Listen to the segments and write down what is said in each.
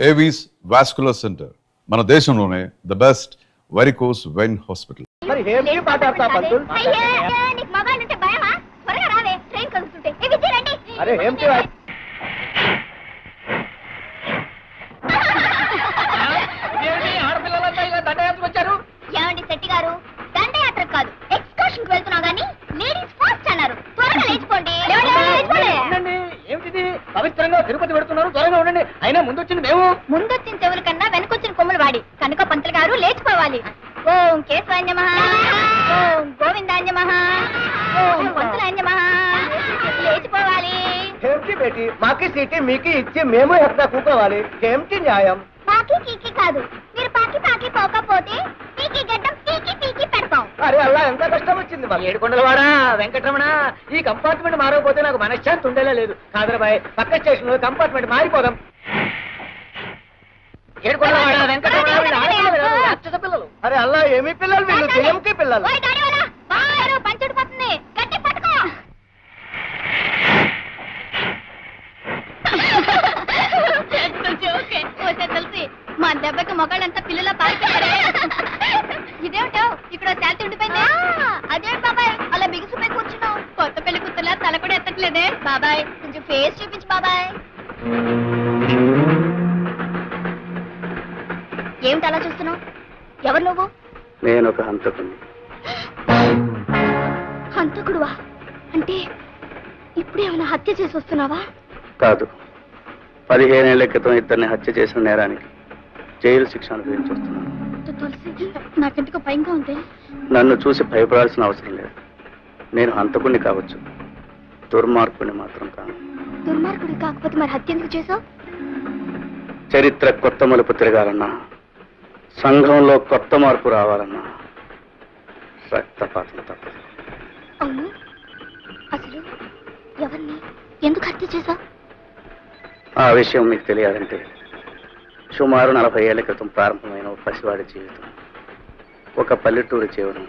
Avis vascular centre మన దేశంలోనే the best varicose vein hospital. మరి ఏంటి మాట్లాడతా పంతులు? అరే ఏంటి ఆడపిల్లలంతా ఇలా దండయాత్ర వచ్చారు? ఏమండి శెట్టి గారు, దండయాత్ర కాదు ఎక్స్కర్షన్ కి వెళ్తున్నాం గానీ లేడీస్ ఫస్ట్ అన్నారు. త్వరగా లేచిపోండి. ఏమిటిది? పవిత్రంగా తిరుపతి పెడుతున్నారు, త్వరగా ఉండండి. అయినా ముందొచ్చింది మేము. ముందొచ్చిన చెవుల కన్నా వెనకొచ్చిన కొమ్ములు వాడి కనుక పంతులు గారు లేచిపోవాలి. ఓం కేశవాన్యమః, ఓం గోవిందాన్యమః, ఓం పంతులాన్యమః. లేచిపోవాలి. ఏమిటి బేటి, మాకి సీటీ మీకి ఇచ్చి మేము ఎక్కడ కూకోవాలి? ఏమిటి న్యాయం? పాకి కీకి కాదు, మీరు పాకి పాకి పోకపోతే పీకి గడ్డం పీకి పీకి పెడతాం. అరే అలా ఎంత కష్టం వచ్చింది మాకు. ఏడుకొండలవాడా వెంకటరమణ, ఈ కంపార్ట్మెంట్ మారకపోతే నాకు మనశ్శాంతి ఉండేలా లేదు. కాదరబాయ్, పక్క స్టేషన్ లో కంపార్ట్మెంట్ మారిపోదాం. ఏడుకొండలవాడా వెంకటరమణ, వీళ్ళు ఆడపిల్లలు కాదు, రాక్షస పిల్లలు. అరే అలా ఏమి పిల్లలు? వీళ్ళు దేయంకి పిల్లలు. పంచుడు పోతుంది, గట్టి పట్టుకో. తెలిసి మా దెబ్బకి మొగాళ్ళంతా పిల్లల పారిపోయారే. ఇదేమిటో ఇక్కడ శాంతి ఉండిపోయింది. అదేంటి బాబాయ్ అలా బిగుసిపోయి కూర్చున్నావు? కొత్త పెళ్లి కూతురులా తల కూడా ఎత్తట్లేదే. బాబాయ్ కొంచెం ఫేస్ చూపించు బాబాయ్. ఏమిటి అలా చూస్తున్నావు? ఎవరు నువ్వు? నేను ఒక హంతకుని. హంతకుడువా? అంటే ఇప్పుడు ఏమైనా హత్య చేసి వస్తున్నావా? కాదు, 15 ఏళ్ల క్రితం ఇద్దరిని హత్య చేసిన నేరానికి జైలు శిక్ష అనుభవించి వస్తున్నాను. తులసి, నాకెందుకో భయంగా ఉంది. నన్ను చూసి భయపడాల్సిన అవసరం లేదు. నేను హంతకుణ్ణి కావచ్చు, దుర్మార్గుని మాత్రం కాను. దుర్మార్గుడి కాకపోతే మరి హత్య ఎందుకు చేసావు? చరిత్ర కొత్త మలుపు తిరగాలన్నా, సంఘంలో కొత్త మార్పు రావాలన్నా రక్తపాతం తప్పదు. అవును, అసలు ఎవరిని ఎందుకు హత్య చేసావు? ఆ విషయం మీకు తెలియాలంటే సుమారు 40 ఏళ్ల క్రితం ప్రారంభమైన ఒక పసివాడి జీవితం, ఒక పల్లెటూరి జీవనం,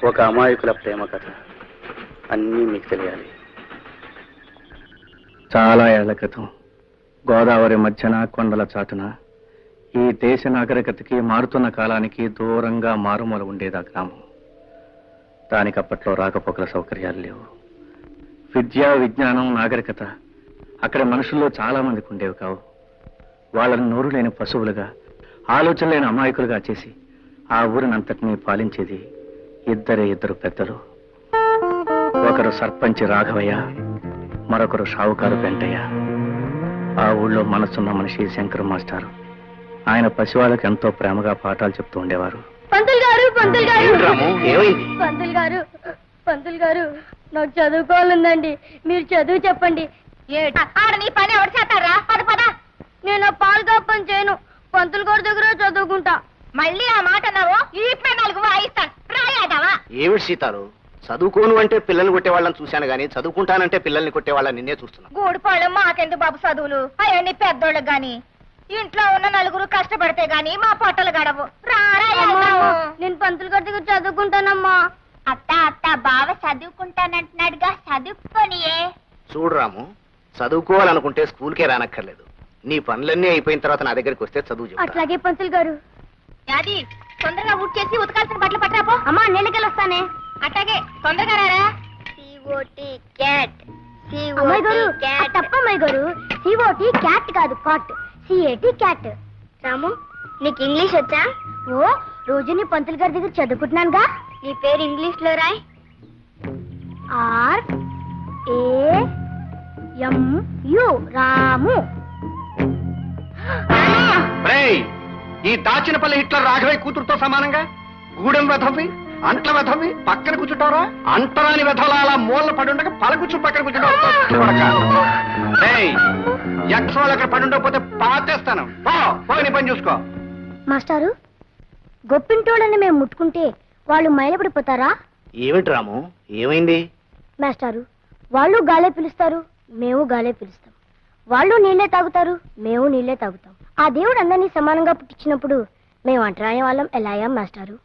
ఒక అమాయకుల ప్రేమ కథ అన్నీ మీకు తెలియాలి. చాలా ఏళ్ల క్రితం గోదావరి మధ్యన కొండల చాటున ఈ దేశ నాగరికతకి మారుతున్న కాలానికి దూరంగా మారుమూల ఉండేది ఆ గ్రామం. దానికి అప్పట్లో రాకపోకల సౌకర్యాలు లేవు. విద్య, విజ్ఞానం, నాగరికత అక్కడ మనుషుల్లో చాలా మందికి ఉండేవి కావు. వాళ్ళని నోరు లేని పశువులుగా, ఆలోచన లేని అమాయకులుగా చేసి ఆ ఊరినంతటినీ పాలించేది ఇద్దరు పెద్దలు. ఒకరు సర్పంచి రాఘవయ్య, మరొకరు షావుకారు వెంటయ్య. ఆ ఊళ్ళో మనసున్న మనిషి శంకర్ మాస్టారు. ఆయన పసివాళ్ళకి ఎంతో ప్రేమగా పాఠాలు చెప్తూ ఉండేవారు. పంతులు గారు, పంతులు గారు, ఏమైంది? పంతులు గారు, పంతులు గారు, నాకు చదువుకోవాలందండి. మీరు చదువు చెప్పండి. ఆడ నీ పని ఎవరు చేస్తారా? పద పద. నేను పాలు పని చేయను, పంతులు గారి దగ్గర చదువుకుంటా. మళ్ళీ ఆ మాట అన్నావు, ఈ 4 వాయిస్తాను. రాయాదావా? ఏమిటి సీతారు, చదువుకోను అంటే పిల్లల్ని కొట్టే వాళ్ళని చూశాను గానీ చదువుకుంటానంటే పిల్లల్ని కొట్టే వాళ్ళని నిన్నే చూస్తున్నా. గూడిపాళెం మాకెందుకు బాబు చదువులు? అవన్నీ పెద్దోళ్ళకి గాని, ఇంట్లో ఉన్న 4 కష్టపడితే గాని మా పొట్టలు గడవు. నేను పంతులు గారి దగ్గర చదువుకుంటానమ్మా. అత్త అత్త, బావ చదువుకుంటానంటున్నాడుగా, చదువుకోనియే. చూడు రాము, చదువుకోవాలనుకుంటే స్కూల్కే రానక్కర్లేదు. నీ పనులన్నీ అయిపోయిన తర్వాత నా దగ్గరికి వస్తే చదువు చెప్తా. అట్లాగే పంతులు గారు. యాది తొందరగా ఊట్ చేసి ఉతకాల్సిన బట్టలు పట్టరాపో. అమ్మా నీళ్ళకెళ్ళి వస్తానే. అట్లాగే తొందరగా రారా. అమ్మాయి గారు, తప్పమ్మాయి గారు, సిఓటి క్యాట్ కాదు కాట్, సిఏటి క్యాట్. రాము, నీకు ఇంగ్లీష్ వచ్చా? ఓ, రోజు నీ పంతులు గారి దగ్గర చదువుకుంటున్నానుగా. నీ పేరు ఇంగ్లీష్ లో రాయ్. RAMU, రాము. ఈ దాచినపల్లి హిట్లర్ రాఘవయ్య కూతురుతో సమానంగా గూడెం వెధవి, అంట్ల వెధవి పక్కన కూర్చుంటారా? అంటరాని వెధవల అలా మూలన పడుండగా పలకూర్చు పక్కన కూర్చుంటావు. ఎక్సోళ్ళు అక్కడ పడుండకపోతే పాతేస్తాను. పోని పని చూసుకో. మాస్టారు, గొప్పింటోళ్ళని మేము ముట్టుకుంటే వాళ్ళు మైలపడిపోతారా? ఏమిటి రాము, ఏమైంది? మాస్టారు, వాళ్ళు గాలే పిలుస్తారు, మేము గాలే పిలుస్తాం. వాళ్ళు నీళ్లే తాగుతారు, మేము నీళ్లే తాగుతాం. ఆ దేవుడు అందరినీ సమానంగా పుట్టించినప్పుడు మేము అంటరాని వాళ్ళం ఎలా అయ్యాం మాస్టారు?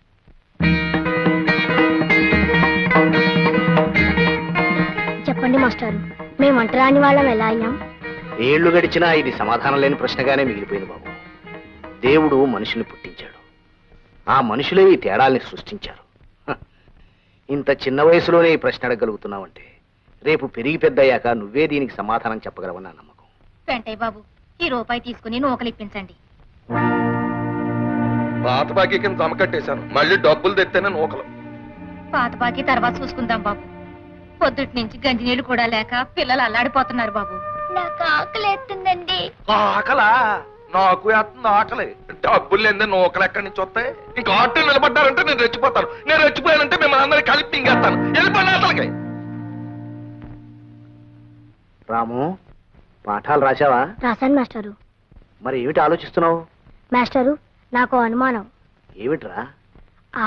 చెప్పండి మాస్టారు, మేము అంటరాని వాళ్ళం ఎలా అయ్యాం? ఏళ్లు గడిచినా ఇది సమాధానం లేని ప్రశ్నగానే మిగిలిపోయింది బాబు. దేవుడు మనుషుల్ని పుట్టించాడు, ఆ మనుషులే ఈ తేడాల్ని సృష్టించారు. ఇంత చిన్న వయసులోనే ఈ ప్రశ్న అడగలుగుతున్నావంటే రేపు పెరిగి పెద్దయ్యాక నువ్వే దీనికి సమాధానం చెప్పగలవని నా నమ్మకం. వెంటయ్య బాబు, ఈ రూపాయి తీసుకుని నూకలిప్పించండి. పాత బాకీ కింద జమ కట్టేశాను, మళ్ళీ డబ్బులు తెత్తేనే నూకలు. పాత బాకీ తర్వాత చూసుకుందాం బాబు. పొద్దుటి నుంచి గంజి నీళ్లు కూడా లేక పిల్లలు అల్లాడిపోతున్నారు బాబు. నాకు ఆకలి ఎత్తుందండి. ఆకలా? నాకు వేస్తుంది ఆకలి. డబ్బులు లేదే నూకలు ఎక్కడి నుంచి వస్తాయి? ఇంకా ఆటో నిలబడ్డారంటే నేను రెచ్చిపోతాను. నేను రెచ్చిపోయానంటే మిమ్మల్ని అందరికీ కలిపి ఇంకేస్తాను. వెళ్ళిపోయిన అసలుకి. రాము, పాఠాలు రాశావా? రాశాను మాస్టారు. మరి ఏమిటి ఆలోచిస్తున్నావు? మాస్టారు, నాకు అనుమానం. ఏమిట్రా?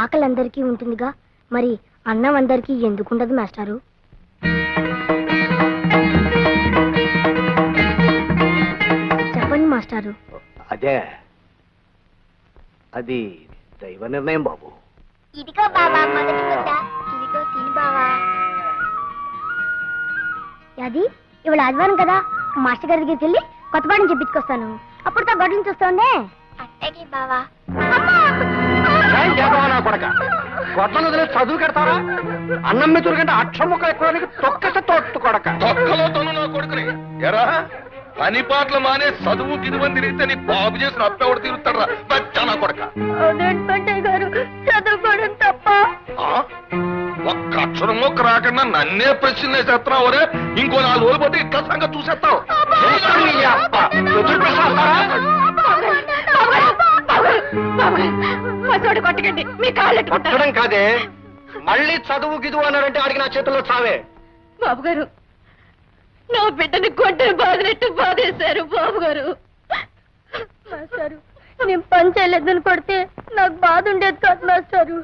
ఆకలి అందరికీ ఉంటుందిగా, మరి అన్నం అందరికీ ఎందుకుండదు మాస్టారు? చెప్పండి మాస్టారు. అదే, అది దైవ నిర్ణయం బాబు. ఇదిగో బావా మొదటి ముద్ద. ఇదిగో తిని బావా. అది ఇవాళ ఆదివారం కదా, మాస్టర్ గారి దగ్గరికి వెళ్ళి కొత్త పాఠం చెప్పించుకొస్తాను. అప్పుడు తా గొడ్డలు చూస్తుండే. అట్టకి బావా. గొడ్డలు వదిలే చదువు కడతారా? అన్నం మీద కంటే అక్షం ముక్క ఎక్కువ తొక్కస తోట్టు కొడక. తొక్కలో తను నా కొడుకుని ఎరా పని పాటలు మానే చదువు గిదువని తిరిగితే నీ బాబు చేసిన అప్పెవడు తిరుగుతాడు రా బచ్చా నా కొడక. గారు చదువుకోవడం తప్ప. ఒక్క అక్షరం మొక్క రాకుండా నన్నే ప్రశ్న వేసేస్తున్నావు రే. ఇంకో 4 రోజులు పోతే ఇట్లా సంగతి చూసేస్తావు. కొట్టకండి, మీ కాళ్ళు కొట్టడం కాదే, మళ్ళీ చదువు గిదువు అన్నారంటే ఆడికి నా చేతుల్లో చావే. బాబు గారు, నా బిడ్డని కొట్టే బాధినట్టు బాధేశారు బాబు గారు. మాస్టారు, నేను పని చేయలేదని కొడితే నాకు బాధ ఉండేది కాదు మాస్టారు.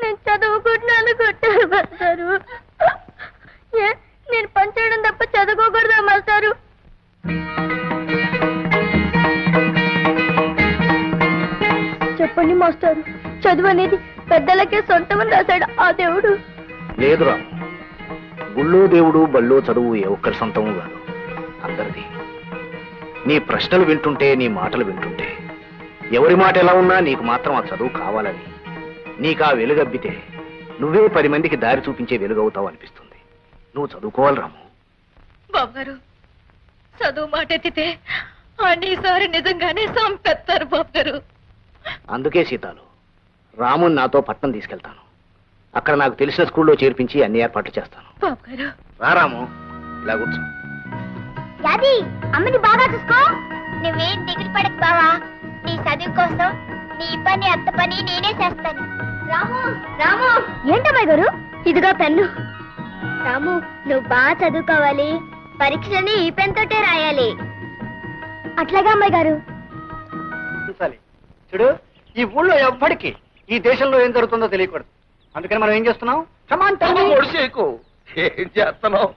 నేను చదువుకుంటున్నాను కొట్టారు మాస్టారు. ఏ, నేను పని చేయడం తప్ప చదువుకోకూడదా మాస్టారు? చెప్పండి మాస్టారు, చదువు అనేది పెద్దలకే సొంతమని రాశాడు ఆ దేవుడు. లేదురా, గుళ్ళో దేవుడు బళ్ళో చదువు ఏ ఒక్కరి సొంతము కాదు, అందరిది. నీ ప్రశ్నలు వింటుంటే, నీ మాటలు వింటుంటే, ఎవరి మాట ఎలా ఉన్నా నీకు మాత్రం ఆ చదువు కావాలని, నీకు ఆ వెలుగబ్బితే నువ్వే 10 మందికి దారి చూపించే వెలుగవుతావు అనిపిస్తుంది. నువ్వు చదువుకోవాలి రాము. బాబు గారు, చదువు మాట ఎత్తితే అన్నిసారి నిజంగానే సంపెత్తారు బాబు గారు. అందుకే సీతాలు, రాముని నాతో పట్నం తీసుకెళ్తాను. అక్కడ నాకు తెలిసిన స్కూల్లో చేర్పించి అన్ని ఏర్పాట్లు చేస్తాను. బాబు గారు, రా రాము, ఇలా కూర్చో. యాది, అమ్మని బాగా చూసుకో. నువ్వేం దిగులు పడకు బావా. నీ చదువు కోసం నీ పని అత్త పని నేనే చేస్తాను. రాము, రాము. ఏంటమ్మాయి గారు? ఇదిగో పెన్ను. రాము, నువ్వు బాగా చదువుకోవాలి. పరీక్షని ఈ పెన్ తోటే రాయాలి. అట్లాగా అమ్మాయి గారు. చూడు, ఈ ఊళ్ళో ఎవ్వడికి ఈ దేశంలో ఏం జరుగుతుందో తెలియకూడదు. అందుకని మనం ఏం చేస్తున్నాం? ఒడిసేకు ఏం చేస్తున్నావు?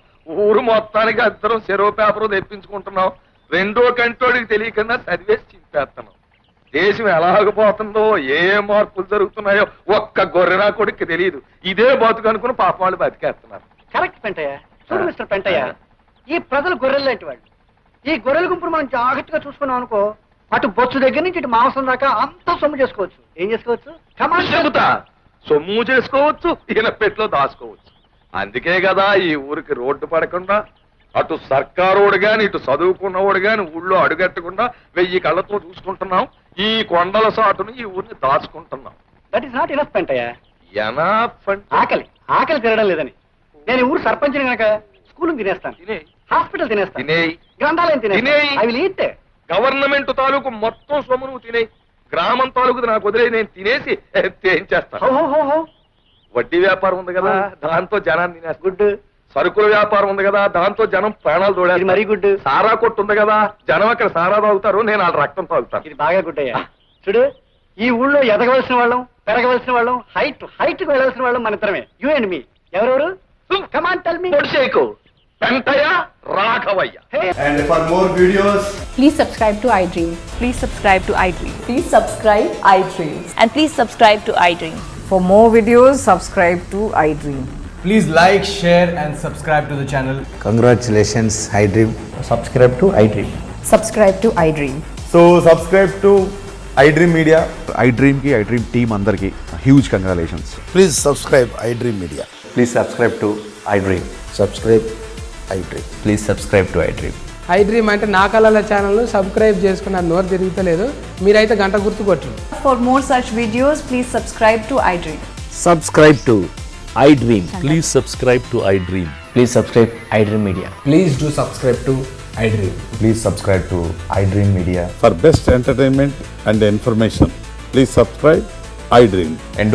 ఊరు మొత్తానికి అందరం చెరువు పేపరు తెప్పించుకుంటున్నాం. 2వ కంటోడికి తెలియకుండా చదివేసి చింపేస్తున్నాం. దేశం ఎలాగపోతుందో, ఏ మార్పులు జరుగుతున్నాయో ఒక్క గొర్రెనా కొడుకు తెలియదు. ఇదే బతుకు అనుకుని పాప వాళ్ళు బతికేస్తున్నారు. కరెక్ట్ పెంటయ్య. చూడు మిస్టర్ పెంటయ్య, ఈ ప్రజలు గొర్రెలు లాంటి వాళ్ళు. ఈ గొర్రెల గుంపును మనం జాగ్రత్తగా చూసుకున్నాం అనుకో, అటు బొచ్చు దగ్గర నుంచి ఇటు మాంసం దాకా అంతా సొమ్ము చేసుకోవచ్చు. ఏం చేసుకోవచ్చు? చెబుతా, సొమ్ము చేసుకోవచ్చు, ఈయన పెట్లో దాచుకోవచ్చు. అందుకే కదా ఈ ఊరికి రోడ్డు పడకుండా, అటు సర్కారోడు గాని ఇటు చదువుకున్నవాడు గాని ఊళ్ళో అడుగట్టకుండా 1000 కళ్ళతో చూసుకుంటున్నాం. ఈ కొండల సాటును ఈ ఊరిని దాచుకుంటున్నాం. That is not enough Pentayya. Enough అంటే ఆకలి తినడం లేదని నేను ఊరు సర్పంచ్ని కనుక స్కూల్ తినేస్తాను, తినేయ్, హాస్పిటల్ తినేస్తాను, తినేయ్, గ్రంథాలయం తినేయ్. తినేస్తాను. అవి లీతే గవర్నమెంట్ తాలూకు మొత్తం సొమ్ము నువ్వు తినేయి. గ్రామం తాలూకు నాకు వదిలే, నేను తినేసి ఏం చేస్తాను? వడ్డీ వ్యాపారం ఉంది కదా, దాంతో జనాన్ని తినేస్తా. గుడ్. సరుకుల వ్యాపారం ఉంది కదా, దాంతో జనం ప్రాణాలు తోడేది. మరీ గుడ్. సారా కొట్టు ఉంది కదా, జనం అక్కడ సారా తాగుతారు, నేను వాళ్ళ రక్తం తాగుతాను. ఇది బాగా గుడ్ అయ్యా. చూడు, ఈ ఊళ్ళో ఎదగవలసిన వాళ్ళం, పెరగవలసిన వాళ్ళం, హైట్ కు వెళ్ళవలసిన వాళ్ళం మన ఇద్దరమే. You and me. ఎవరెవరు? Come on tell me. పొడిసేకు Pentayya, Raghavayya. And for more videos, Please subscribe to iDream. Please subscribe to iDream. Please subscribe iDream. And please subscribe to iDream. For more videos, subscribe to iDream. Please like, share, and subscribe to the channel. Congratulations, iDream. Subscribe to iDream. Subscribe to iDream. So subscribe to iDream Media. iDream team అందరికి huge congratulations. Please subscribe iDream Media. Please subscribe to iDream. Subscribe iDream. Please subscribe to iDream. iDream అంటే నా కళల ఛానల్ను subscribe చేసుకున్న నోరు తిరుగుతలేదు. మీరైతే గంట గుర్తు కొట్టండి. For more such videos, please subscribe to iDream. Subscribe to iDream. Please subscribe to iDream. Please subscribe iDream Media. Please do subscribe to iDream. Please subscribe to iDream Media. For best entertainment and information please subscribe iDream. And